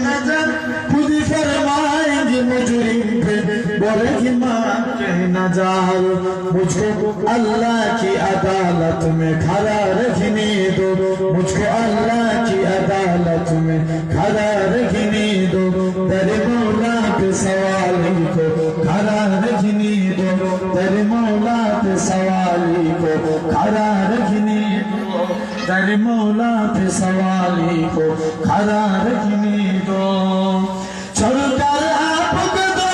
नजर खुद फरमाएंगे मुजरिम पे बोलेगी माँ के नजर मुझको अल्लाह की अदालत में खड़ा रखने दो मुझको अल्लाह की अदालत में खड़ा रखने दो तेरे मौला के सवाली को खड़ा रखने दो तेरे मौला के सवाली को खड़ा रखने दो तेरे मौला के सवाली को खड़ा रखने दो छोड़कर आपको तो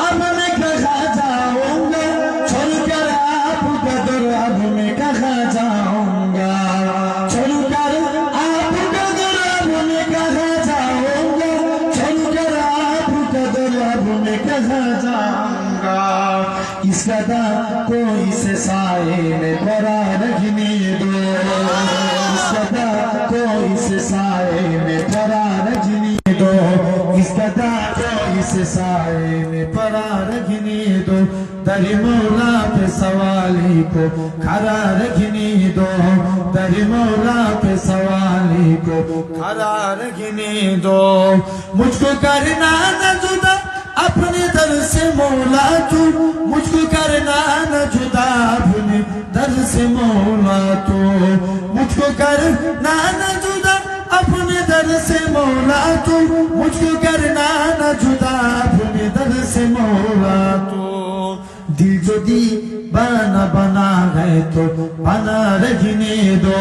अब मैं कहाँ जाऊंगा छोड़कर आपको तो अब मैं कहाँ जाऊंगा छोड़कर आपको तो अब मैं कहाँ जाऊंगा छोड़कर आपको तो अब मैं कहाँ जाऊंगा इस कदा कोई से साए में पड़ा रखने दो इस कदा कोई से साए में पड़ा रखने दो इस कदा कोई से साए में पड़ा रखने दो तेरे मौला पे सवाली को खड़ा रखने दो तेरे मौला पे सवाली को खड़ा रखने दो मुझको करना न जुदा अपने दर से मौला तू मुझको करना न जुदा अपने दर से मौला तू मुझको करना न जुदा अपने दर से मौला तू मुझको करना न जुदा अपने दर से मौला तू दिल जो दीवाना बना है तो बना रखने दो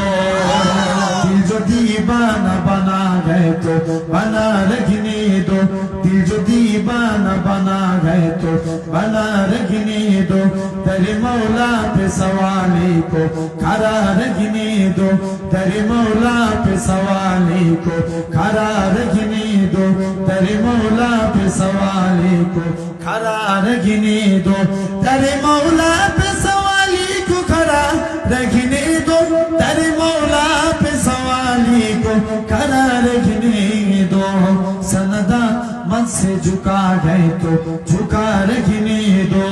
दिल जो दीवाना बना है तो बना रखने दो दिल जो दीवाना बना है तो बना रखने दो तेरे मौला पे सवाली को खड़ा रखने दो तेरे मौला पे सवाली को खड़ा रखने दो तेरे मौला पे सवाली को खड़ा रखने दो तेरे मौला पे सवाली को खड़ा रखने दो तेरे मौला पे सवाली को खड़ा रखने दो सनदा मन से झुका गए तो झुका रखने दो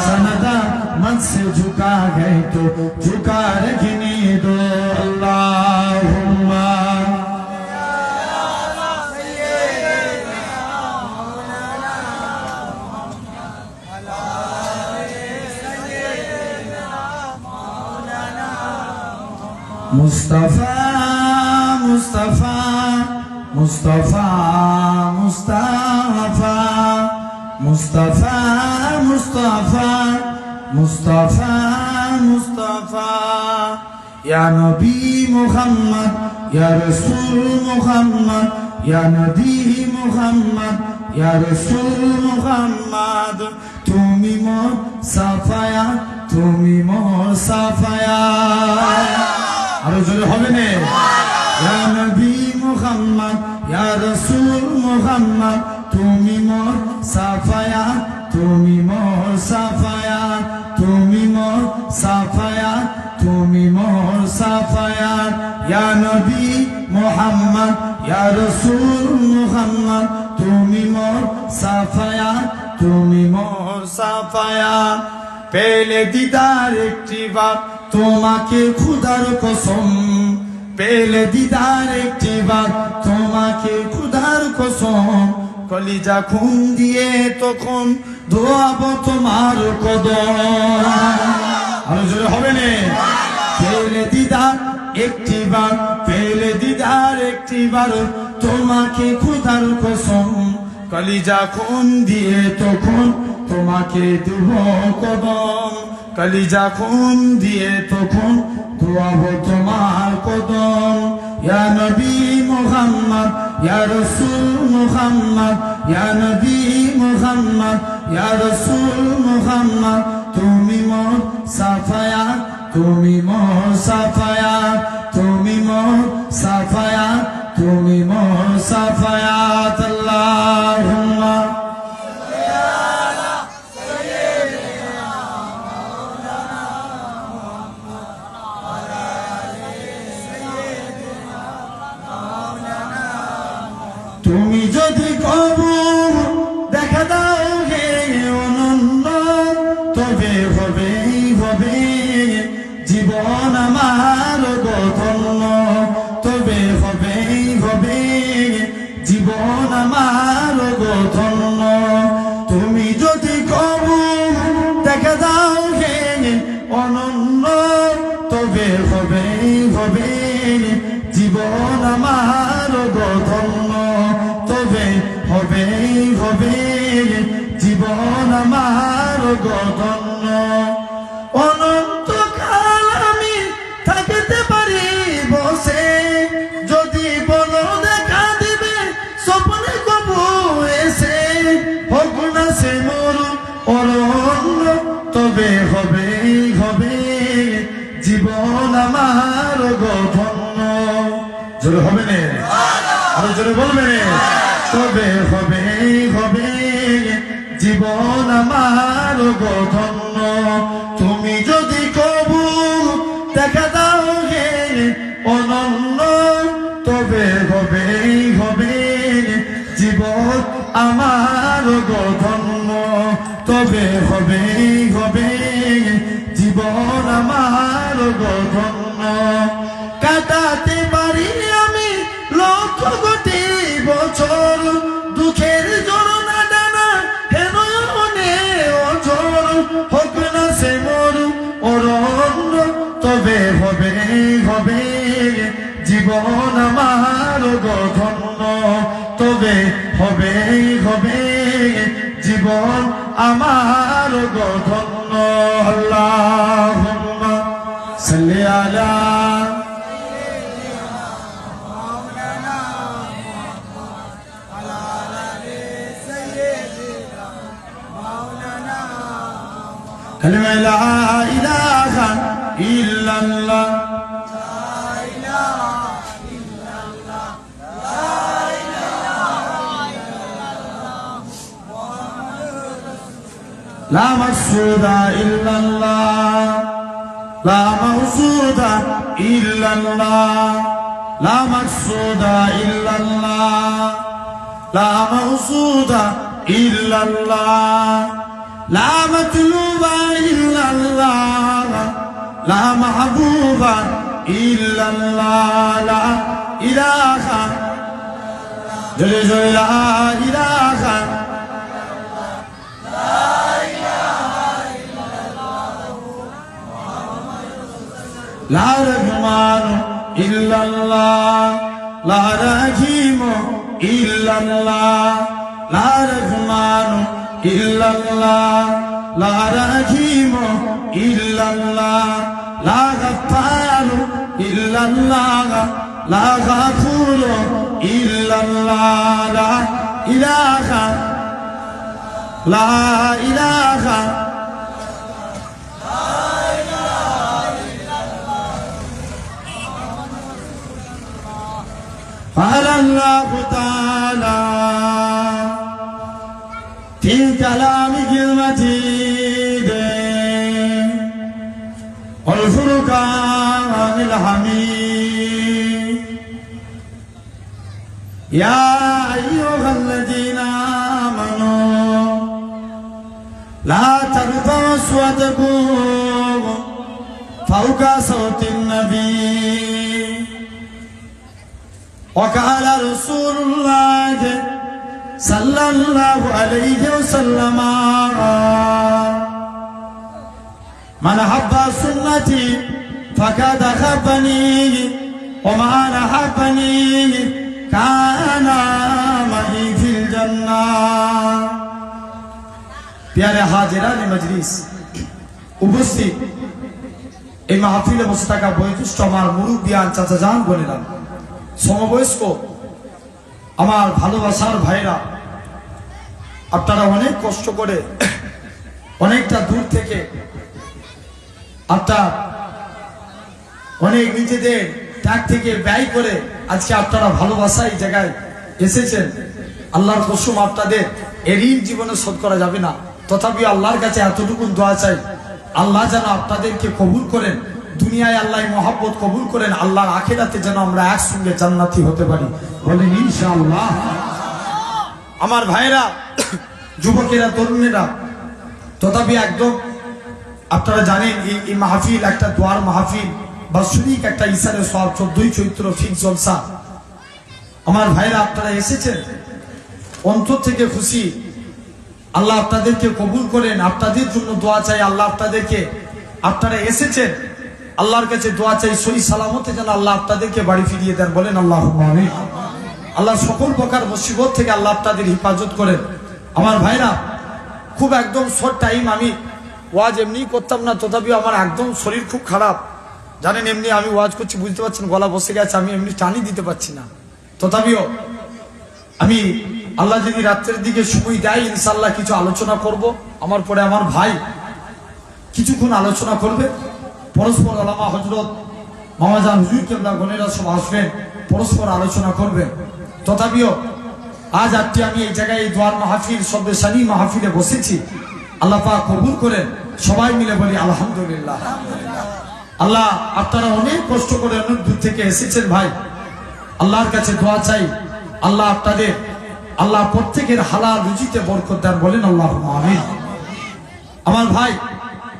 सनदा मन से झुका गए तो झुका रखने दो अल्लाहुम्मा मुस्तफा मुस्तफा मुस्तफा मुस्तफा मुस्तफा मुस्तफा मुस्तफा मुस्तफा या नबी मुहम्मद या रसूल मुहम्मद या नबी मुहम्मद या रसूल मुहम्मद तुमी मोर साफाया तुमी मोर साफाया আরো জোরে হবে না ইয়া নবী মুহাম্মদ ইয়া রাসূল মুহাম্মদ তুমি মোর সাফায়া তুমি মোর সাফায়া তুমি মোর সাফায়া তুমি মোর সাফায়া ইয়া নবী মুহাম্মদ ইয়া রাসূল মুহাম্মদ তুমি মোর সাফায়া তুমি মোর সাফায়া পেলে দিদার একটি বাত তোমাকে খুদার কসম পেলে দিদার একটি বার তোমাকে খুদার কসম কলিজা খুন দিয়ে তখন ধোয়াবো তোমার কদম আরো জোরে হবে না পেলে দিদার একটি বার পেলে দিদার একটি বার তোমাকে খুদার কসম কলিজা খুন দিয়ে তখন তোমাকে দেব কদম কলিজা খুন দিয়ে তখন ধোয়াবো তোমার কদম ইয়া নবী মুহাম্মদ ইয়া রাসূল মুহাম্মদ ইয়া নবী মুহাম্মদ ইয়া রাসূল মুহাম্মদ তুমি মোর সাফায়া তুমি মোর সাফায়া তুমি মোর সাফায়া তুমি মোর সাফায়াত আল্লাহুম্মা তুমি যদি কবর দেখা দাও হে অনন্য তবে হবেই হবে জীবন আমার গঠন তবে হবেই হবে জীবন জীবন আমার গো ধন্য। তুমি যদি কবু দেখা দাও হে অনন্য, তবে হবে হবে জীবন আমার গো ধন্য, তবে হবে হবে জীবন আমার গো ধন্য। অনন্তকাল আমি থাকতে পারি বসে, যদি বলো দেখা দিবে স্বপ্নে কবু এসে, হোক না সে মোর অরণ্য, তবে হবে হবে জীবন আমার গো ধন্য। জোরে হবে না, আরো জোরে বলবে না, তবে হবে হবে জীবন আমার গো ধন্য। তুমি যদি কবু দেখা দাও হে অনন্য, তবে হবে হবে জীবন আমার গো ধন্য, তবে হবে হবে জীবন আমার গো ধন্য। কাটাতে পারি আমি লক্ষ কোটি বছর, দুঃখের জোড়না ডানা হেন অঝর, হোক না সে মোর অরণ্য, তবে হবে হবে জীবন আমার গো ধন্য, তবে হবে হবে জীবন আমার গো ধন্য। আল্লাহুম্মা সাল্লি আলা কালিমা লা ইলাহা ইল্লাল্লাহ, লা মাকসুদা ইল্লাল্লাহ, লা মাকসুদা ইল্লাল্লাহ, লা মাকসুদা ইল্লাল্লাহ, লা মাকসুদা ইল্লাল্লাহ, লা মাতলুবা ইল্লাল্লাহ, লা মাহবুবা ইল্লাল্লাহ, লা ইলাহা, জোরে জোরে লা ইলাহা, লা রহমান ইল্লাল্লাহ, লা রহিম ইল্লাল্লাহ, লা রহমান ইল্লাল্লাহ, লা রহিম ইল্লাল্লাহ, লা গফফার ইল্লাল্লাহ, লা গফুর ইল্লাল্লাহ, লা ইলাহা, লা ইলাহা, قال الله تعالى في كلامه المجيد والفرقان الحميد، يا أيها الذين آمنوا لا ترفعوا أصواتكم فوق صوت النبي، وقال رسول الله صلى الله عليه وسلم من حب سنتي فقد حبني ومن حبني كان معي في الجنة। প্যারে হাজিরান মজলিস, উপস্থিত এই মাহফিলে বসে থাকা বয়োজ্যেষ্ঠ আমার মুরব্বিয়ান চাচা জান বোনেরা, সমবয়স্ক আমার ভালোবাসার ভাইরা, আপনারা অনেক কষ্ট করে অনেকটা দূর থেকে আপনার অনেক নিজেদের ত্যাগ থেকে ব্যয় করে আজকে আপনারা ভালোবাসা এই জায়গায় এসেছেন। আল্লাহর কসম আপনাদের এই ঋণ জীবনে শোধ করা যাবে না, তথাপি আল্লাহর কাছে এতটুকু দোয়া চাই, আল্লাহ যেন আপনাদেরকে কবুল করেন, দুনিয়ায় আল্লাহ মহব্বত কবুল করেন, আল্লাহর আখিরাতে যেন আমরা একসঙ্গে জান্নাতি হতে পারি, বলেন ইনশাআল্লাহ। আমার ভাইরা, যুবকেরা, তরুণেরা, তথাপি একদম আপনারা জানেন এই মাহফিল একটা দোয়ার মাহফিল, বাৎসরিক একটা ইসারে সওয়াব 14ই চৈত্র ফিক জলসা। আমার ভাইরা আপনারা এসেছেন, অন্তর থেকে খুশি। আল্লাহ আপনাদেরকে কবুল করেন। আপনাদের জন্য দোয়া চাই। আল্লাহ আপনারা এসেছেন, আল্লাহর কাছে দোয়া চাই সহি সালামতে যেন আল্লাহ আপনাদেরকে বাড়ি ফিরিয়ে দেন। বলেন আল্লাহুম্মা আমিন। আল্লাহ সকল প্রকার মুসিবত থেকে আল্লাহ আপনাদের হিফাজত করেন। আমার ভাইরা, খুব একদম শর্ট টাইম, আমি ওয়াজ এমনি করতাম না, তথাপিও আমার একদম শরীর খুব খারাপ জানেন। এমনি আমি ওয়াজ করছি, বুঝতে পারছেন গলা বসে গেছে, আমি এমনি টানি দিতে পারছি না। তথাপিও আমি আল্লাহ যদি রাত্রের দিকে সময় দেয় ইনশাল্লাহ কিছু আলোচনা করব। আমার পরে আমার ভাই কিছুক্ষণ আলোচনা করবে। পরস্পর আলামা হজরত মামাজান হুজুর কেবলা গণেরা সব আসবেন, পরস্পর আলোচনা করবেন। তথাপিও আজ আজকে আমি এই জায়গায় এই দোয়ার মাহফিল শব্দে সানি মাহফিলে বসেছি। আল্লাহ পাক কবুল করেন। সবাই মিলে বলি আলহামদুলিল্লাহ। আল্লাহ আপনারা অনেক কষ্ট করে অনেক দূর থেকে এসেছেন ভাই, আল্লাহর কাছে দোয়া চাই আল্লাহ প্রত্যেকের হালাল রুজিতে বরকত দেন। বলেন আল্লাহুম্মা আমিন। আমার ভাই,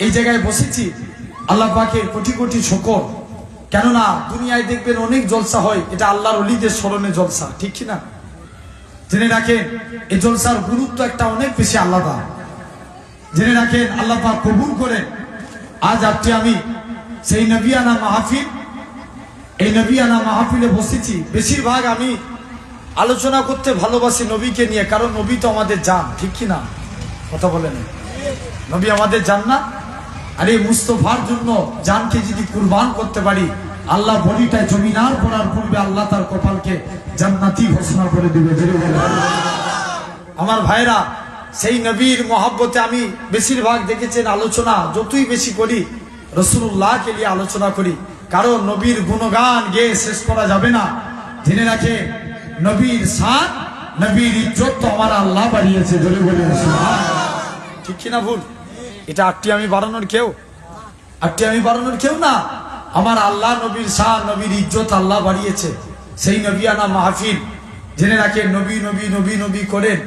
এই জায়গায় বসেছি আল্লাহ পাকের কোটি কোটি শুকর। কেননা দুনিয়ায় দেখবেন অনেক জলসা হয়, এটা আল্লাহর ওলিদের স্মরণে জলসা, ঠিক কি না? জেনে রাখেন এই জলসার গুরুত্ব একটা অনেক বেশি আলাদা। জেনে রাখেন আল্লাহ পাক কবুল করেন। আজ আজকে আমি সেই নবিয়ানা মাহফিল, এই নবিয়ানা মাহফিলে বসেছি। বেশিরভাগ আমি আলোচনা করতে ভালোবাসি নবীকে নিয়ে, কারণ নবী তো আমাদের জান, ঠিক কি না? কথা বলেন, নবী আমাদের জান না? আর এই মুস্তফার জন্য জানকে যদি কুরবান করতে পারি, আল্লাহ বডিটা জমিনার পড়ার পূর্বে আল্লাহ তার কপালকে জান্নাতি ঘোষণা করে দিবে। আমার ভাইরা, সেই নবীর মহব্বতে আমি বেশিরভাগ দেখেছেন আলোচনা যতই বেশি করি রাসূলুল্লাহকে নিয়ে আলোচনা করি, কারণ নবীর গুণগান গেয়ে শেষ করা যাবে না। জেনে রাখে নবীর শান, নবীর ইজ্জত তো আমার আল্লাহ বাড়িয়েছে। জোরে বলেন সুবহানাল্লাহ। ঠিক কিনা ভুল? এটা আটটি আমি বাড়ানোর কেউ না। আমার আল্লাহ নবীর শান, নবীর ইজ্জত আল্লাহ বাড়িয়েছে। সেই নবিয়ানা মাহফিল, জেনে রাখেন নবী নবী নবী নবী করেন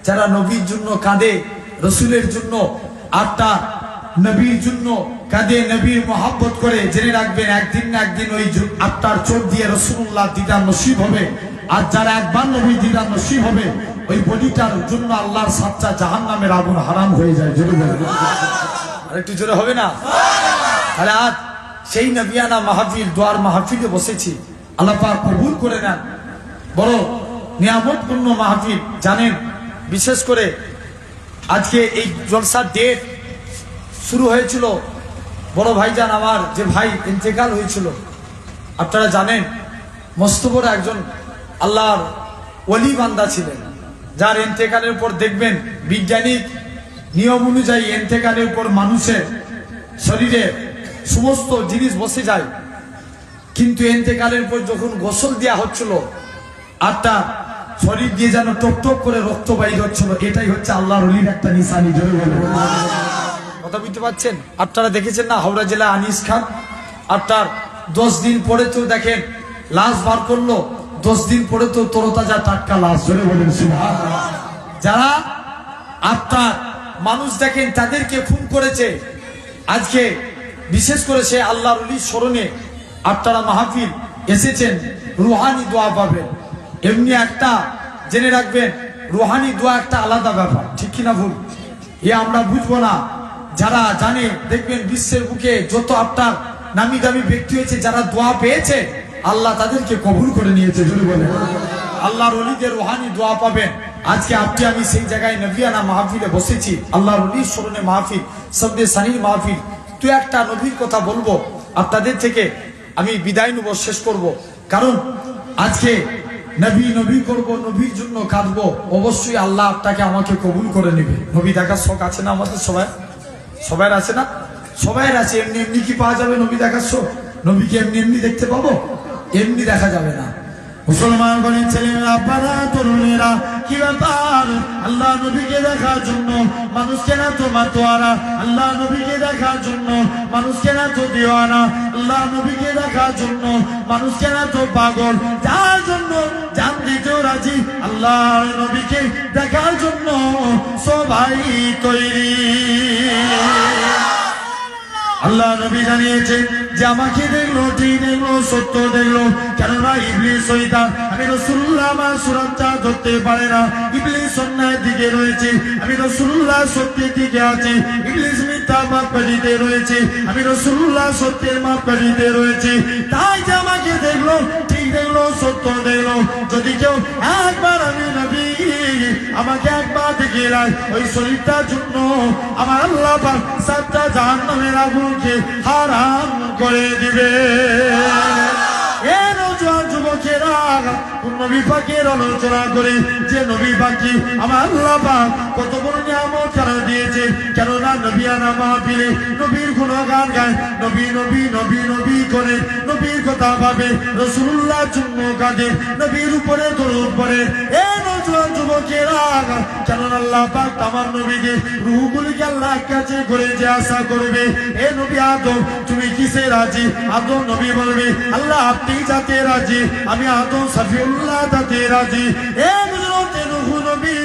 যারা নবীর জন্য কাঁদে, রসুলের জন্য আটটা নবীর জন্য কাঁদে, নবীর মহব্বত করে, জেনে রাখবেন একদিন না একদিন ওই আটটার চোখ দিয়ে রসুল্লাহ দিদার নসিব হবে। আর যারা একবার নবীর দিদার নসিব হবে, ওই বডিটার জন্য আল্লাহর সাতটা জাহান্নামের আগুন হারাম হয়ে যায়। জোরে বলেন, আরেকটু জোরে হবে না? তাহলে আজ সেই নবিয়ানা মাহফিল, দোয়ার মাহফিলে বসেছি। আল্লাহ পাক কবুল করে নেন। বড় নিয়ামতপূর্ণ মাহফিল জানেন। বিশেষ করে আজকে এই জলসার ডেট শুরু হয়েছিল, বড় ভাইজান আমার যে ভাই ইন্তেকাল হয়েছিল, আপনারা জানেন মস্ত বড় একজন আল্লাহর ওলি বান্দা ছিলেন, যার ইন্তেকালের পর দেখবেন বিজ্ঞানিক নিয়ম অনুযায়ী ইন্তেকালের পর মানুষের শরীরে সমস্ত জিনিস বসে যায়, কিন্তু ইন্তেকালের পর যখন গোসল দেওয়া হচ্ছিল আটটা শরীর দিয়ে যেন টপ টপ করে রক্ত বাইর হচ্ছিল। এটাই হচ্ছে আল্লাহর ওলির একটা নিশানি। জোরে বলেন, কথা বুঝতে পারছেন? আপনারা দেখেছেন না হাওড়া জেলা আনিস খান, আপনার 10 দিন পরে তো দেখেন লাশ বার করলো, 10 দিন পরে তো তরতাজা টাটকা লাশ। জোরে বলেন সুবহানাল্লাহ। যারা আপনার মানুষ দেখেন তাদেরকে খুন করেছে, আজকে বিশেষ করে সে আল্লাহর ওলির স্মরণে আপনারা মাহফিল এসেছেন, রুহানি দোয়া পাবেন। এমনি একটা জেনে রাখবেন, রুহানি দোয়া একটা আলাদা ব্যাপার, ঠিক কিনা ভুল? এ আমরা বুঝবো না। যারা জানে দেখবেন বিশ্বের বুকে যত আপনার নামি দামি ব্যক্তি হয়েছে, যারা দোয়া পেয়েছে আল্লাহ তাদেরকে কবুল করে নিয়েছে। জোরে বলেন, আল্লাহর ওলিদের রুহানি দোয়া পাবেন। আজকে আপনি আমি সেই জায়গায় নবিয়ানা মাহফিলে বসেছি, আল্লাহর ওলির স্মরণে মাহফিল, শব্দে সানির মাহফিল। তুই একটা নবীর কথা বলবো, আপনাদের থেকে আমি বিদায় নেব, শেষ করব। কারণ আজকে নবী নবী করব, নবীর জন্য কাঁদবো, অবশ্যই আল্লাহ আপনাকে আমাকে কবুল করে নেবে। নবী দেখার শখ আছে না আমাদের সবাই আছে না? সবাই আছে। এমনি এমনি কি পাওয়া যাবে নবী দেখার শখ? নবীকে এমনি এমনি দেখতে পাবো? এমনি দেখা যাবে না। মুসলমান গণের ছেলেরা, আপনারা তরুণেরা, কি ব্যাপার? আল্লাহ নবীকে দেখার জন্য মানুষকে না তো মাতোয়ারা, আল্লাহ নবীকে দেখার জন্য মানুষকে না তো দিওয়ানা, আল্লাহ নবীকে দেখার জন্য মানুষকে না তো পাগল, যার জন্য জান দিতেও রাজি, আল্লাহ নবীকে দেখার জন্য সবাই তৈরি। আল্লাহ নবী জানিয়েছে যে আমাকে দেখলো, ঠিক দেখলো, সত্য দেখলো। কেননা ইবলিস শয়তান, আমি রাসূলুল্লাহ আমার সুরাতটা ধরতে পারে না। ইবলিস অন্যায়ের দিকে রয়েছে, আমি রাসূলুল্লাহ সত্যের দিকে আছি। ইবলিস মিথ্যা মাপকাঠিতে রয়েছে, আমি রাসূলুল্লাহ সত্যের মাপকাঠিতে রয়েছে। তাই যে আমাকে দেখলো, ঠিক দেখলো, সত্য দেখলো। যদি কেউ একবার, আমি নবী, আমাকে একবার দেখে রাখ, ওই শরীরটার জন্য আমার আল্লাহ পাক 7টা জাহান্নামের আগুনকে হারাম করে দিবে। এ নওজোয়ান যুবকেরা, নবী পাকের আলোচনা করে যে নবী পাকি আমার আল্লাহ পাক কত বড় নিয়ামত কেন দিয়েছে। কেননা নবিয়ানা মাহফিলে নবীর গুণগান গায়, নবী নবী নবী নবী করে নবীর কথা ভাবে, রাসূলুল্লাহ জন্য কাঁদে, নবীর উপরে দরুদ পড়ে। এ নওজোয়ান যুবকেরা, কেননা আল্লাহ পাক তামাম নবীকে রূহগুলিকে আল্লাহর কাছে করে যে আশা করবে, এ নবী আদম তুমি কিসে রাজি? আদম নবী বলবে আল্লাহ আপনি যাতে রাজি, আমি আদম সফিউল্লাহ তাতে রাজি। এ হযরত নূহ নবী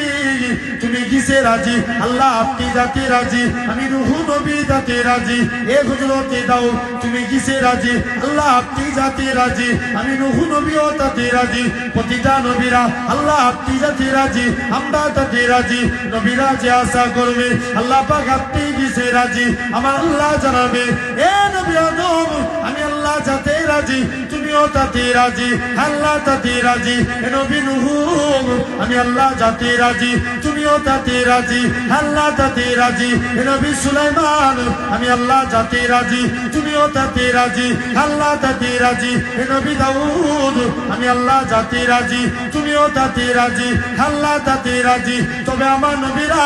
তুমি কিসে রাজি? আল্লাহ আপনি যাতে রাজি, আমি নূহ নবী তাতে রাজি। এ হযরত দাউদ তুমি কিসে রাজি? আল্লাহ আপনি যাতে রাজি, আমি নূহ নবীও তাতে রাজি। প্রতিটা নবীরা আল্লাহ আপনি যাতে রাজি, আমরা তাতে রাজি। নবীরা যে আশা করবে আল্লাহ পাক আপনি কিসে রাজি, আমার আল্লাহ জানাবে এ নবী আদম আমি আল্লাহ যাতে রাজি, তুমিও তাতে রাজি, আল্লাহ তাতে রাজি। এ নবী নূহ আমি আল্লাহ যাতে রাজি, তুমিও তাতে রাজি, আল্লাহ তাতে রাজি। এ নবী সুলাইমান আমি আল্লাহ যাতে রাজি, তুমিও তাতে রাজি, আল্লাহ তাতে রাজি। এ নবী দাউদ আমি আল্লাহ যাতে রাজি, তুমিও তাতে রাজি, আল্লাহ তাতে রাজি। তবে আমার নবীরা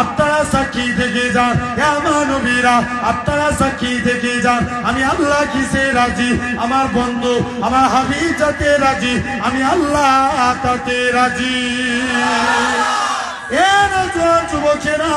আপনারা সাক্ষী থেকে যান, আমার নবীরা আপনারা সাক্ষী থেকে যান, আমি আল্লাহ কিসে রাজি, আমার বন্ধু আমার হাবিব যাতে রাজি, আমি আল্লাহ তাতে রাজি। এ নওজোয়ান যুবকেরা,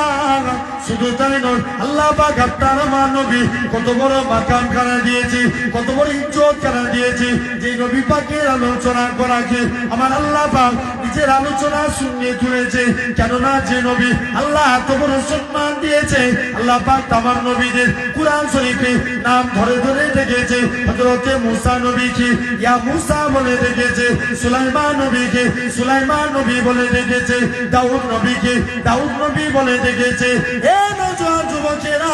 শুধু তাই নয়, আল্লাহ পাক আপনার আমার নবী কত বড় মাকাম খানা দিয়েছে, কত বড় ইজ্জত খানা দিয়েছে। যে নবী পাকের আলোচনা করাকে আমার আল্লাহ পাক নিজের আলোচনা শুনিয়ে তুলেছে। কেননা যে নবী আল্লাহ এত বড় সম্মান দিয়েছে, আল্লাহ পাক তামাম নবীদের কুরআন শরীফে নাম ধরে ধরে ডেকেছে। হযরতে মূসা নবীকে ইয়া মূসা বলে ডেকেছে, সুলাইমান নবীকে সুলাইমান নবী বলে ডেকেছে, দাউদ নবীকে দাউদ নবী বলে ডেকেছে। এ নওজোয়ান যুবকেরা,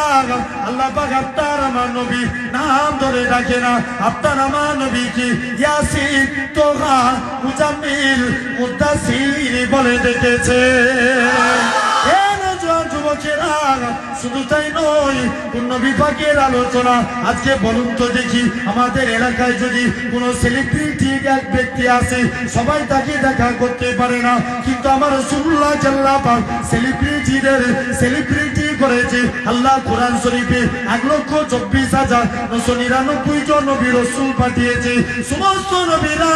আল্লাহ পাক আপনার আমার নবী নাম ধরে ডাকে না, আপনার আমার নবীকে ইয়াসিন, তোহা, মুজাম্মিল, মুদ্দাসির বলে ডেকেছে। এ নওজোয়ান যুবকেরা, শুধু তাই নয়, নবী পাকের আলোচনা আজকে বলুন তো দেখি, আমাদের এলাকায় যদি কোনো সেলিব্রিটি এক ব্যক্তি আছে, সবাই তাকে দেখা করতে পারে না, কিন্তু আমার রাসূলুল্লাহ আল্লাহ পাক সেলিব্রিটিদের সেলিব্রিটি করেছে। আল্লাহ কোরআন শরীফে 1,24,999 জন নবী রাসূল পাঠিয়েছে। সমস্ত নবীরা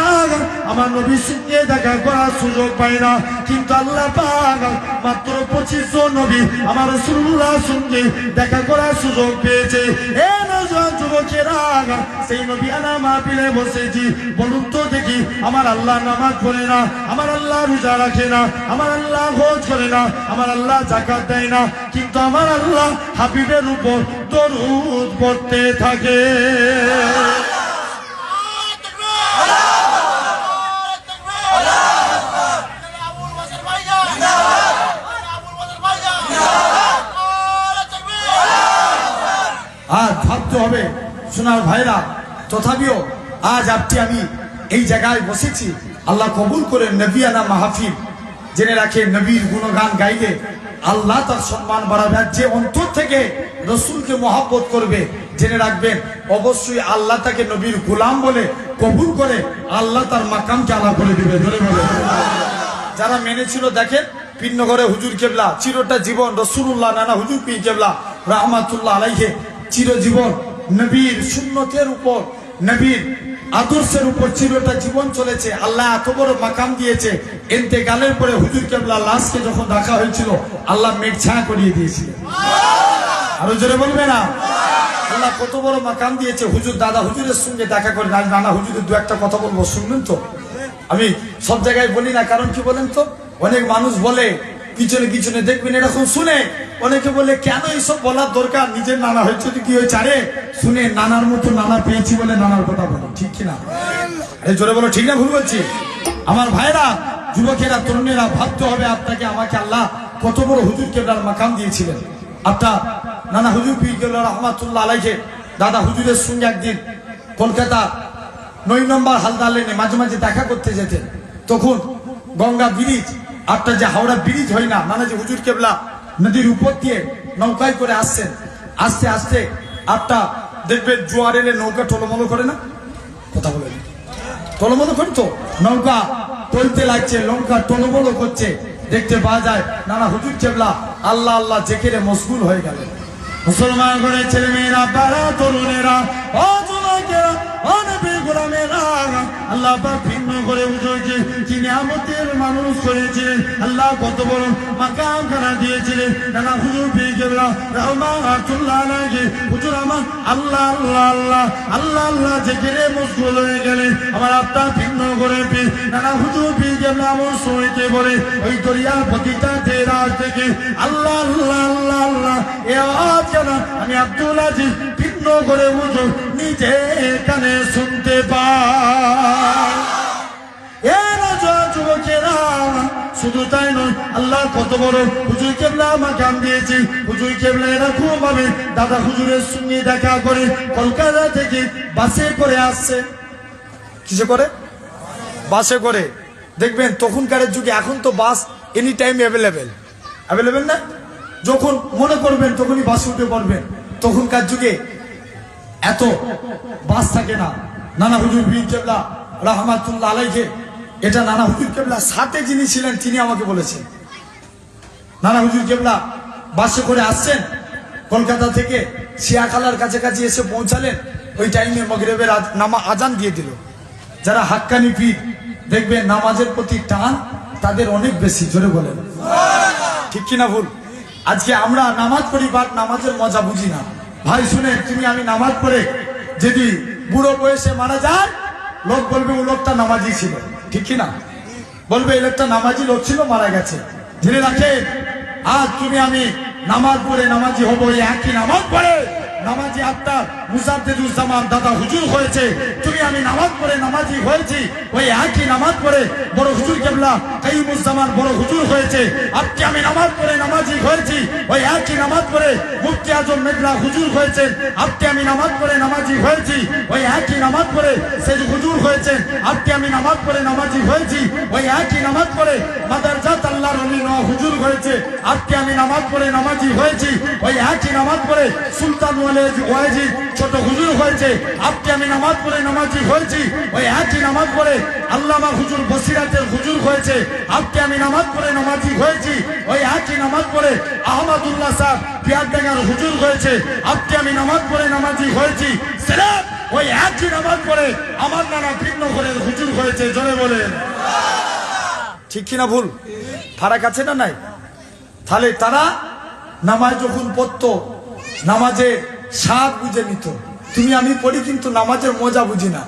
আমার নবীর সঙ্গে দেখা করার সুযোগ পায় না, কিন্তু আল্লাহ পাক মাত্র 25 জন নবী আমার রাসূলুল্লাহ সঙ্গে দেখা করার সুযোগ পেয়েছে। এ নওজোয়ান যুবকেরা, সেই নবী আনা মাহফিলে বসেছি, বলুন তো দেখি, আমার আল্লাহ নামাজ পড়ে না, আমার আল্লাহ রোজা রাখে না, আমার আল্লাহ হজ করে না, আমার আল্লাহ যাকাত দেয় না, কিন্তু আমার আল্লাহ হাবিবের উপর দরুদ পড়তে থাকে। আজ ভাবতে হবে সোনার ভাইরা, তথাপিও আজ আপনি আমি এই জায়গায় বসেছি, আল্লাহ কবুল করে নবিয়ানা মাহফিল। জেনে রাখে নবীর গুণগান গাইলে আল্লাহ তার সম্মান বাড়াবে। আর যে অন্তর থেকে রসুলকে মহব্বত করবে, জেনে রাখবেন অবশ্যই আল্লাহ তাকে নবীর গোলাম বলে কবুল করে আল্লাহ তার মাকামকে আলা করে দিবে। ধরে বলে যারা মেনেছিল, দেখেন পীরনগরে হুজুর কেবলা চিরটা জীবন রাসূলুল্লাহ নানা হুজুর পীর কেবলা রাহমাতুল্লাহ আলাইহি চিরজীবন নবীর সুন্নতের উপর, নবীর আদর্শের উপর চিরটা জীবন চলেছে। আল্লাহ এত বড় মাকাম দিয়েছে, ইন্তেকালের পরে হুজুর কেবলা লাশকে যখন রাখা হয়েছিল আল্লাহ মেঘ ছায়া করিয়ে দিয়েছিলেন। আরো জোরে বলবে না? আল্লাহ কত বড় মাকাম দিয়েছে। হুজুর দাদা হুজুরের সঙ্গে দেখা করে নানা হুজুরের দু একটা কথা বলবো, শুনবেন তো? আমি সব জায়গায় বলি না, কারণ কি বলেন তো, অনেক মানুষ বলে পিছনে পিছনে দেখবেন এরকম শুনে অনেকে বলে কেন এইসব বলার দরকার, নিজের নানা হয়েছে তো কি হয়েছে, আরে শুনে নানার মতো নানা পেয়েছি বলে নানার কথা বলে, ঠিক কিনা? আরে জোরে বলো, ঠিক না ভুল বলছি? আমার ভাইরা, যুবকেরা, তরুণেরা, ভাবতে হবে আপনাকে আমাকে আল্লাহ কত বড় হুজুর কেবলার মাকাম দিয়েছিলেন। আপনার নানা হুজুর পীর কেবলা রহমাতুল্লাহ আলাইহি দাদা হুজুরের সঙ্গে একদিন কলকাতা 9 নম্বর হালদার লেনে মাঝে মাঝে দেখা করতে যেতেন। তখন গঙ্গা ব্রিজ, আপনার যে হাওড়া ব্রিজ হয় না, নানাজি হুজুর কেবলা নদীর উপর দিয়ে নৌকায় করে আসছেন। আস্তে আস্তে আপনার দেখবেন জোয়ার এলে নৌকা টলমলো করে না, কথা বলেন, টলমলো করে তো নৌকা টলতে লাগছে, নৌকা টলমলো করছে। দেখতে পাওয়া যায় নানা হুজুর কেবলা আল্লাহ আল্লাহ জেকেরে মশগুল হয়ে গেলেন। মুসলমান করে ছেলে মেয়েরা, পাড়া তরুণেরা, ও যুবকেরা, ও নবীর গোলামেরা, আল্লাহ পাক ভিন্ন করে হুজুরকে কি নিয়ামতের মানুষ করেছিলেন, আল্লাহ কত বড় মাকাম খানা দিয়েছিলেন। নানা হুজুর পীর কেবলা রহমাতুল্লাহ আলাইহি হুজুর আমার আল্লাহ আল্লাহ আল্লাহ আল্লাহ আল্লাহ জেকেরে মশগুল হয়ে গেলেন। আমার আপনার ভিন্ন করে পীর নানা হুজুর পীর কেবলা আমার সময়তে বলে ওই দরিয়া প্রতিটা তেরাজ থেকে আল্লাহ আল্লাহ আল্লাহ আল্লাহ এ আওয়াজ যেন আমি আব্দুল আজিজ ভিন্ন করে হুজুর নিজে কানে শুনতে পাই। যুবকেরা, শুধু তাই নয়, আল্লাহ কত বড় হুজুর কেবলা মাকাম দিয়েছে। হুজুর কেবলা এরকম ভাবে দাদা হুজুরের সঙ্গে দেখা করে কলকাতা থেকে বাসে করে আসছে। কিসে করে? বাসে করে। দেখবেন তখনকার যুগে, এখন তো বাস এনি টাইম অ্যাভেলেবেল না, যখন মনে করবেন তখনই বাসে উঠে পড়বেন। তখনকার যুগে এত বাস থাকে না। নানা হুজুর পীর কেবলা রহমাতুল্লাহ আলাইহি, এটা নানা হুজুর কেবলা সাথে যিনি ছিলেন তিনি আমাকে বলেছেন। নানা হুজুর কেবলা বাসে করে আসছেন কলকাতা থেকে, শিয়াখালার কাছাকাছি এসে পৌঁছালেন। ওই টাইমে মাগরিবের আজান দিয়ে দিল। যারা হাক্কানি পীর, দেখবেন নামাজের প্রতি টান তাদের অনেক বেশি, জোরে বলেন ঠিক কিনা ভুল? আজকে আমরা নামাজ পড়ি, বাট নামাজের মজা বুঝি না। ভাই শুনে, তুমি আমি নামাজ পড়ে যদি বুড়ো বয়সে মারা যায়, লোক বলবে ও লোকটা নামাজি ছিল, ঠিক কিনা? বলবে এই লোকটা নামাজি লোক ছিল, মারা গেছে। ধীরে রাখে, আজ তুমি আমি নামাজ পড়ে নামাজি হবো, এই একই নামাজ পড়ে নামাজি আপনার মুজাদ্দিদুজ্জামান দাদা হুজুর হয়েছে, তুমি আমি নামাজ পড়ে নামাজি হয়েছি। ওই একই নামাজ পড়ে বড় হুজুর কেবলা কাইয়ুমুজ্জামান বড় হুজুর হয়েছে। আজকে আমি নামাজ পড়ে নামাজি হয়েছি। ওই একই নামাজ পড়ে মুফতি আজম মেঘলা হুজুর হয়েছে। আজকে আমি নামাজ পড়ে নামাজি হয়েছি। ওই একই নামাজ পড়ে সেজ হুজুর হয়েছে। আজকে আমি নামাজ পড়ে নামাজি হয়েছি। ওই একই নামাজ পড়ে মাদারজাত আল্লাহর ওলি নওয়াজ হুজুর হয়েছে। আজকে আমি নামাজ পড়ে নামাজি হয়েছি। ওই একই নামাজ পড়ে সুলতান ওয়াইজি ছোট হুজুর হয়েছে। আজকে আমি নামাজ পড়ে নামাজি হয়েছি। ওই একই নামাজ পড়ে আল্লামা হুজুর বসিরাতের হুজুর হয়েছে। আজকে আমি নামাজ পড়ে নামাজি হয়েছি। ওই একই নামাজ পড়ে আহমদুল্লাহ সাহেব পিয়ারডাঙ্গার হুজুর হয়েছে। আজকে আমি নামাজ পড়ে নামাজি হয়েছি। সেরেফ ওই একই নামাজ পড়ে আমার নানা ভিন্ন করে হুজুর হয়েছে, জোরে বলেন ঠিক কিনা ভুল? ফারাক আছে না নাই? তাহলে তারা নামাজ যখন পড়তো, নামাজে স্বাদ বুঝে নিত। তুমি আমি পড়ি কিন্তু নামাজের মজা বুঝি না।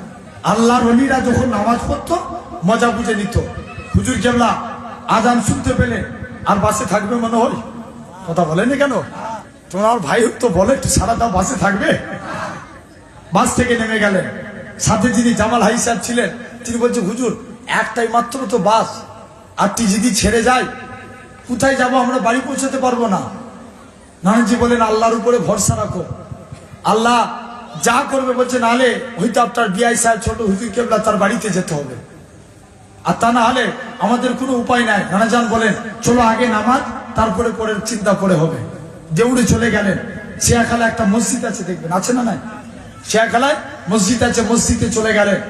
আল্লাহর ওলিরা যখন নামাজ পড়তো মজা বুঝে নিত। হুজুর কেবলা আজান শুনতে পেলে আর বাসে থাকবে মনে হয়? কথা বলেনি কেন? তোমার ভাই তো বলে একটু সারা দাও, বাসে থাকবে। বাস থেকে নেমে গেলেন, সাথে যিনি জামাল হাই সাহেব ছিলেন তিনি বলছে হুজুর একটাই মাত্র তো বাস, আরটি যদি ছেড়ে যায় কোথায় যাব, আমরা বাড়ি পৌঁছাতে পারবো না। নানাজি বলেন আল্লাহর উপরে ভরসা রাখো, আল্লাহ যা করবে বলছে, নাহলে হয়তো আপনার বিআই সাহেব ছোট হুজুর কেবলা তার বাড়িতে যেতে হবে, আর তা না হলে আমাদের কোনো উপায় নাই। নানাজান বলেন চলো আগে নামাজ, তারপরে পরের চিন্তা করে হবে। দেউড়ে চলে গেলেন। শিয়াখালা একটা মসজিদ আছে, দেখবেন আছে না নাই? শিয়াখালায় মসজিদ আছে, মসজিদে চলে গেলেন।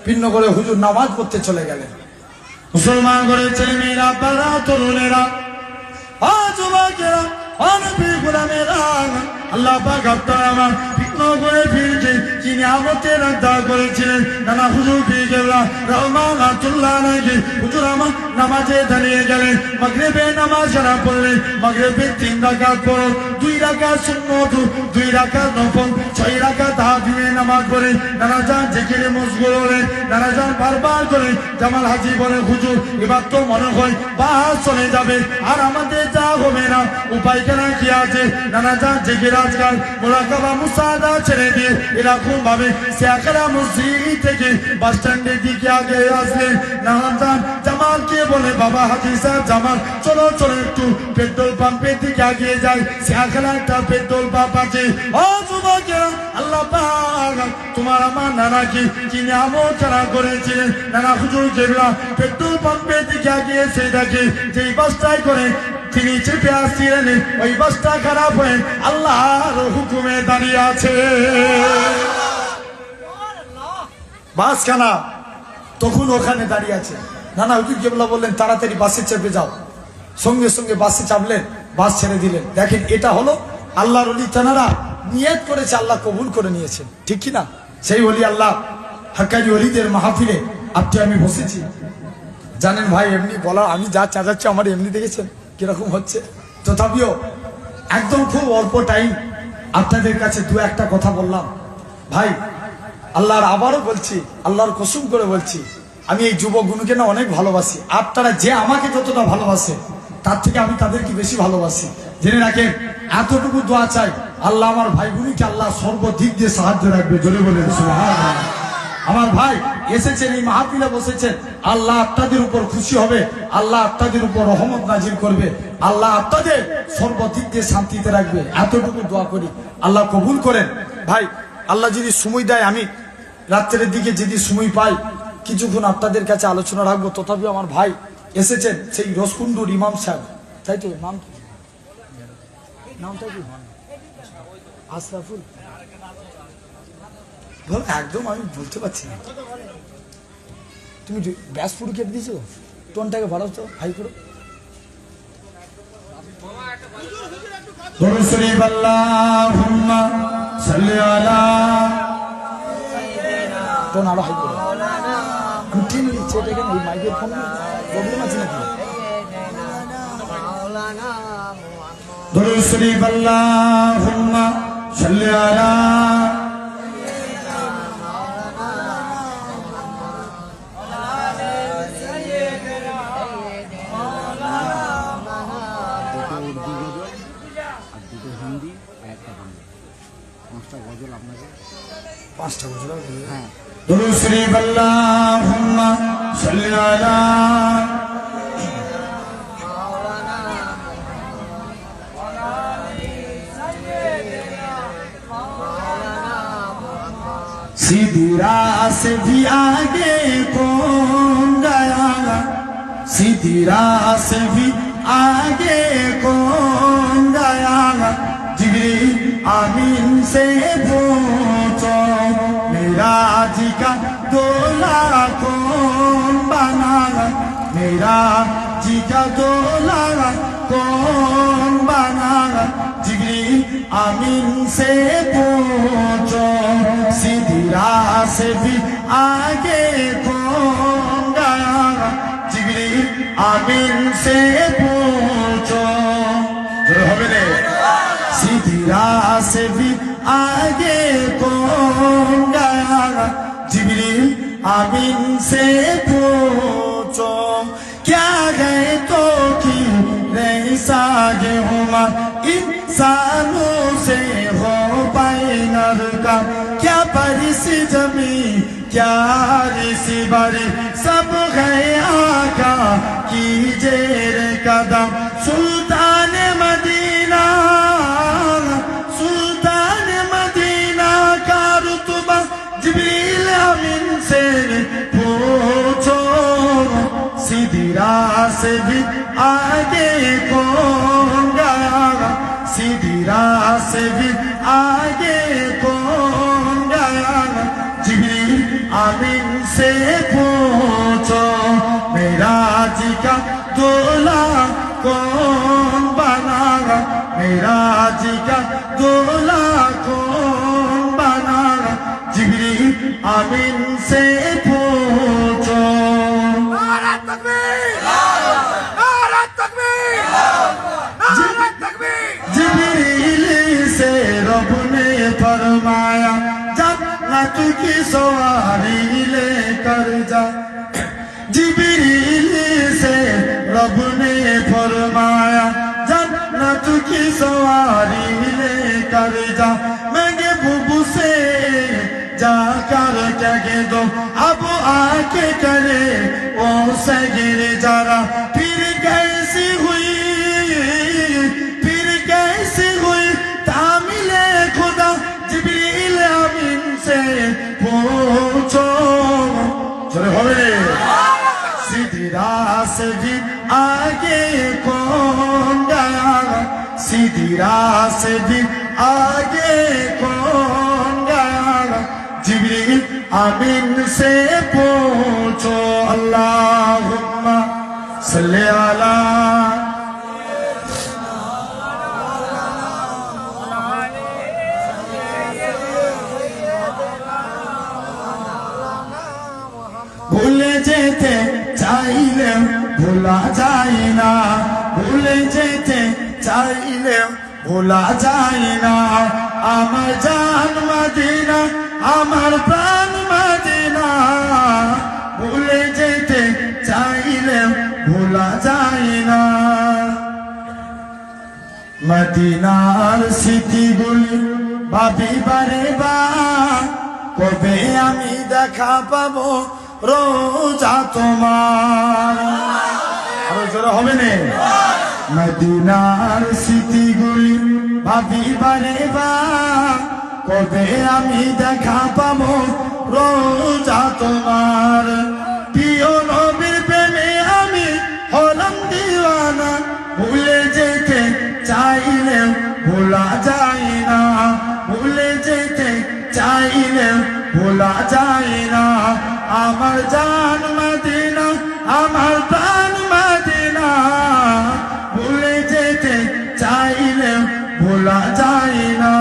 ভিন্ন করে হুজুর নামাজ পড়তে চলে গেলেন। মুসলমান করে ছেলে মেয়েরা, পাড়া তরুণেরা, যুবকেরা, অনবী গোলামেরা, আল্লাহ পাক আপনারা আমার ভিন্ন করে ফিরছে কি নিয়ামতের আদা করেছিলেন নানা হুজুর পীর কেবলা রহমাতুল্লাহ আলাইহি। হুজুর আমার নামাজে দাঁড়িয়ে গেলেন, মাগরিবের নামাজ যারা পড়লেন, মাগরিবের 3 রাকাত পড়ো, 2 রাকাত সুন্নত, 2 রাকাত নফল, 6 রাকাত তাহাজ্জুদের নামাজ পড়ে নানা যান জিকিরে মশগুল হলেন। নানা যান বারবার করে জামাল হাজি বলে, হুজুর এবার তো মনে হয় বাস চলে যাবে, আর আমাদের যা হবে না, উপায় কেন কি আছে? নানা যান জিকির আজকাল মুরাকাবা মুসাদা ছেড়ে দিয়ে এরকম ভাবে শেখরা মসজিদ থেকে বাস স্ট্যান্ডের দিকে আগে আসলেন। নানা যান জামালকে বলে, বাবা হাজি সাহেব জামাল চলো চলো একটু পেট্রোল পাম্পের দিকে আগিয়ে যাই, শেখরা একটা পেট্রোল পাম্প আছে। ও যুবকেরা, আল্লাহ পাক তোমার আমার নানাকে কি নিয়ামত যারা করেছিলেন। নানা হুজুর কেবলা পেট্রোল পাম্পের দিকে আগিয়ে সেই দেখে যেই বাসটাই করে তিনি চেপে আসছিলেন, ওই বাসটা খারাপ হয়ে আল্লাহর হুকুমে দাঁড়িয়ে আছে। বাসখানা তখন ওখানে দাঁড়িয়ে আছে। নানা হুজুর কেবলা বললেন, তাড়াতাড়ি বাসে চেপে যাও। সঙ্গে সঙ্গে বাসে চাপলেন, বাস ছেড়ে দিলেন। দেখেন, এটা হলো আল্লাহর ওলি। তেনারা নিয়ত করেছে, আল্লাহ কবুল করে নিয়েছেন, ঠিক কি না? সেই ওলি আল্লাহ হাক্কানি ওলিদের মাহফিলে আপনি আমি বসেছি। জানেন ভাই, এমনি বলা, আমি যা চাচাচ্ছি আমার এমনি দেখেছেন কিরকম হচ্ছে। তথাপিও একদম খুব অল্প টাইম আপনাদের কাছে 2-1টা কথা বললাম। ভাই, আল্লাহর আবারও বলছি, আল্লাহর কসম করে বলছি, আমি এই যুবকগুলোকে না অনেক ভালোবাসি। আপনারা যে আমাকে যতটা ভালোবাসে, তার থেকে আমি তাদেরকে বেশি ভালোবাসি। জেনে রাখেন, এতটুকু দোয়া চাই, আল্লাহ আমার ভাইগুলিকে আল্লাহ সর্বদিক দিয়ে সাহায্য রাখবে। জোরে বলেন সুবহানাল্লাহ। আমার ভাই এসেছেন, এই মাহফিলে বসেছেন, আল্লাহ আপনাদের উপর খুশি হবে, আল্লাহ আপনাদের উপর রহমত নাজিল করবে, আল্লাহ আপনাদের সর্বদিক দিয়ে শান্তিতে রাখবে। এতটুকু দোয়া করি, আল্লাহ কবুল করেন। ভাই, আল্লাহ যদি সময় দেয়, আমি রাত্রের দিকে যদি সময় পাই, কিছুক্ষণ আপনাদের কাছে আলোচনা রাখবো। তথাপি আমার ভাই এসেছেন, সেই রসকুন্ডুর ইমাম সাহেব, তাই তো? নামটা কি? আশরাফুল। একদম আমি বলতে পারছি না। তুমি ব্যাস পুরো কেটে দিয়েছো, টোনটাকে বাড়াও তো, হাই করো। দরুদ শরীফ আল্লাহুম্মা সাল্লি আলা, টোন আরো হাই করো। আমি টেনে দিচ্ছি, এটা কেন? ওই মাইকের ফোন প্রবলেম আছে নাকি? দরুদ শরীফ আল্লাহুম্মা সাল্লি আলা, পাঁচটা বছর। হ্যাঁ, দরুদ শরীফ আল্লাহুম্মা সাল্লি আলা, सीधी राह से भी आगे कौन गया, सीधी राह से भी आगे कौन गया, जिब्रील आमीन से पूछो मेरा जी का दूल्हा कौन बनाया, मेरा जी का दूल्हा कौन बनाया, जिब्रील आमीन से पूछो सीधी राह से भी आगे कौन गया, जिब्रील आमीन से पूछो। सीधी राह से भी आगे कौन गया, जिब्रील आमीन से पूछो। क्या गए तो की सागे हुआ इंसानों से हो पाए नर का, क्या परिसी जमी क्या रिसी बड़ी, सब गए आका कीजे रे कदम, सुल्तान मदीना, सुल्तान मदीना का रुतबा जिब्रील आमीन से पूछो। सीधी राह से भी आगे कौन गया, सीधी राह से भी आगे कौन गया, जिब्रील आमीन से पूछो मेरा जी का दूल्हा कौन बनाया, मेरा जी का दूल्हा कौन आमीन से पूछो नारा तकबीर नारा तकबीर नारा तकबीर जिब्रील से रब ने फरमाया जन्नत की सवारी लेकर जा जिब्रील से रब ने फरमाया जन्नत की सवारी लेकर जा महबूब से जाकर कह दो अब आके करे ओ सगिर जरा फिर कैसी हुई तामिले खुदा जिब्रील आमीन से पूछो चलो होवे सीधी राह से भी आगे कौन गया सीधी राह से भी आगे कौन गया जिब्रील आमीन से पूछो अल्लाहुम्मा सल्ली अला ভুলে যেতে চাইলে ভোলা যায় না ভুলে যেতে চাইলে ভোলা যায় না আমার জান মদিনা আমার প্রাণ মদিনা ভুলে যেতে চাইলে ভোলা যায় না মদিনার স্মৃতিগুলি ভাবি বারে বার কবে আমি দেখা পাবো রোজা তোমার আরো জোরে হবে না মদিনার স্মৃতিগুলি ভাবি বারে বার কবে আমি দেখা পাবো রোজা তোমার প্রিয় নবীর প্রেমে আমি হলাম দিওয়ানা ভুলে যেতে চাইলে ভোলা যায় না ভুলে যেতে চাইলে ভোলা যায় না আমার জান মদিনা আমার প্রাণ মদিনা ভুলে যেতে চাইলে ভোলা যায় না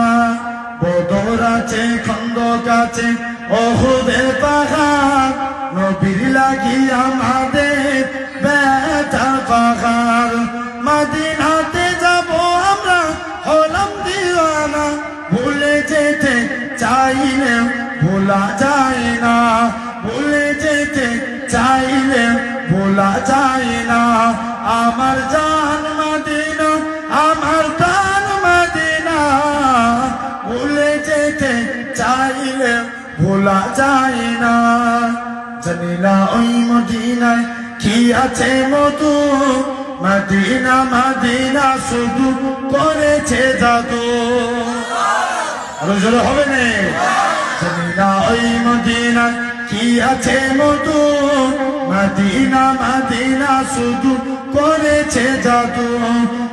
বদর আছে খন্দক আছে ওহুদের পাহাড় নবীর লাগি আমাদের ব্যথার পাহাড় মদিনাতে যাব আমরা হলাম দিওয়ানা ভুলে যেতে চাইলে ভোলা যায় না ভুলে যেতে চাইলে ভোলা যায় না আমার জান মদিনা আমার প্রাণ মদিনা ভুলে যেতে চাইলে ভোলা যায় না জানি না ওই মদিনায় কি আছে মধু মদিনা মদিনা শুধু করেছে জাদু আরো জোরে হবে না জানি না ওই মদিনায় কি আছে মধু মদিনা মদিনা শুধু করেছে জাদু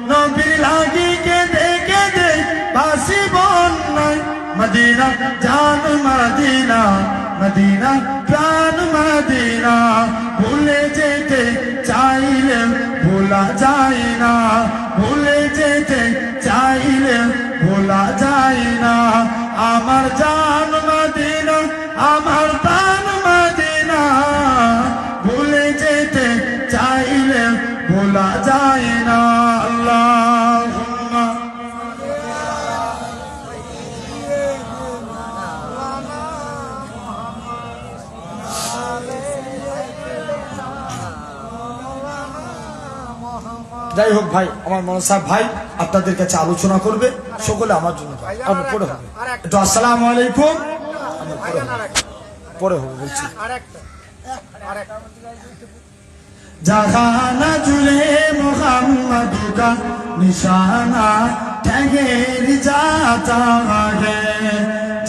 নবীর লাগি কেঁদে কেঁদে বাসি বন্যায় মদিনা জান মদিনা মদিনা প্রাণ মদিনা ভুলে যেতে চাইলে ভোলা যায় না ভুলে যেতে চাইলে ভোলা যায় না আমার জান মদিনা আমার প্রাণ মদিনা ভুলে যেতে চাইলে ভোলা যায় না আল্লাহুম্মা যাই হোক ভাই আমার মনসাব ভাই আপনাদের কাছে আলোচনা করবে সকলে আমার জন্য আপনি পড়ে হবে একটু আসসালামু আলাইকুম পরে হবে বলছি জাহানা জুড়ে মোহাম্মদ का निशाना ठहर जाता है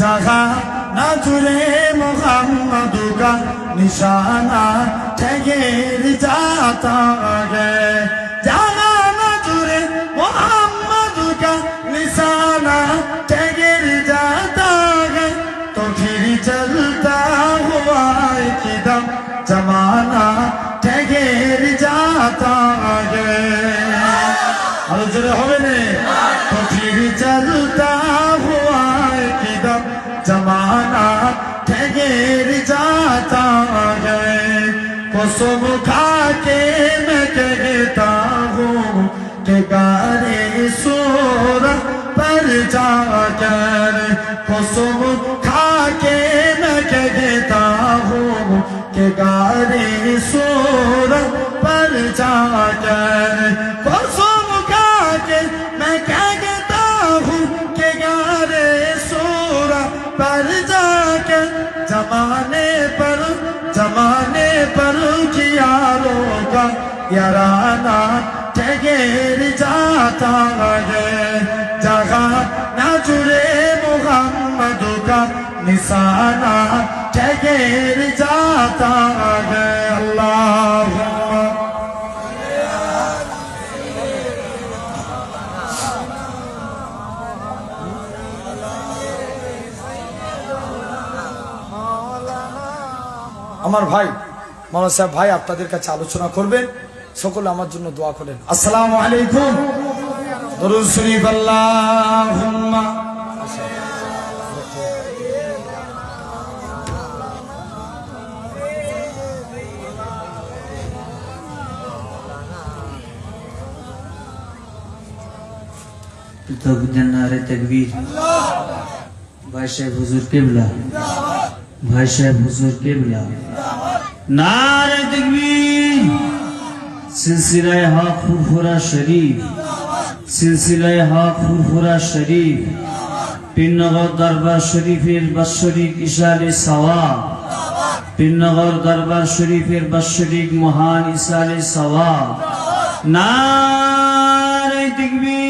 जहाना जुड़े मोहम्मद का निशाना ठहर जाता है जहाना जुड़े मोहम्मद का निशाना ठहर जाता है तो फिर चलता हुआ एकदम जमाना ठहर जाता है और जरा होवे ने तो फिर चलता हुआ एकदम जमाना ठहर जाता है कसम खा के मैं कहता हूँ कि गारे सूरत पर जाकर कसम खा के मैं कहता हूँ कि गारे सूरत पर जाकर कसम खा के मैं कहता हूँ कि गारे सूरत पर जाकर जमाने पर किया लोगा याराना ठहर जाता है जहाँ न जुड़े मोहम्मद का निशाना ठहर जाता है अल्लाह আমার ভাই মাওলানা সাহেব ভাই আপনাদের কাছে আলোচনা করবেন সকলে আমার জন্য দোয়া করেন আসসালামু আলাইকুম দরুদ শরীফ আল্লাহুম্মা नारे तकबीर भाई साहब हुजूर किबला भाई साहब हुजूर किबला नारे तकबीर सिलसिला हक फुरफुरा शरीफ सिलसिला हक फुरफुरा शरीफ पीरनगर दरबार शरीफेर बाৎসরিক ইশারে সওয়াব पीरनगर दरबार शरीफेर बाৎসরিক মহান ইশারে সওয়াব नारे तकबीर।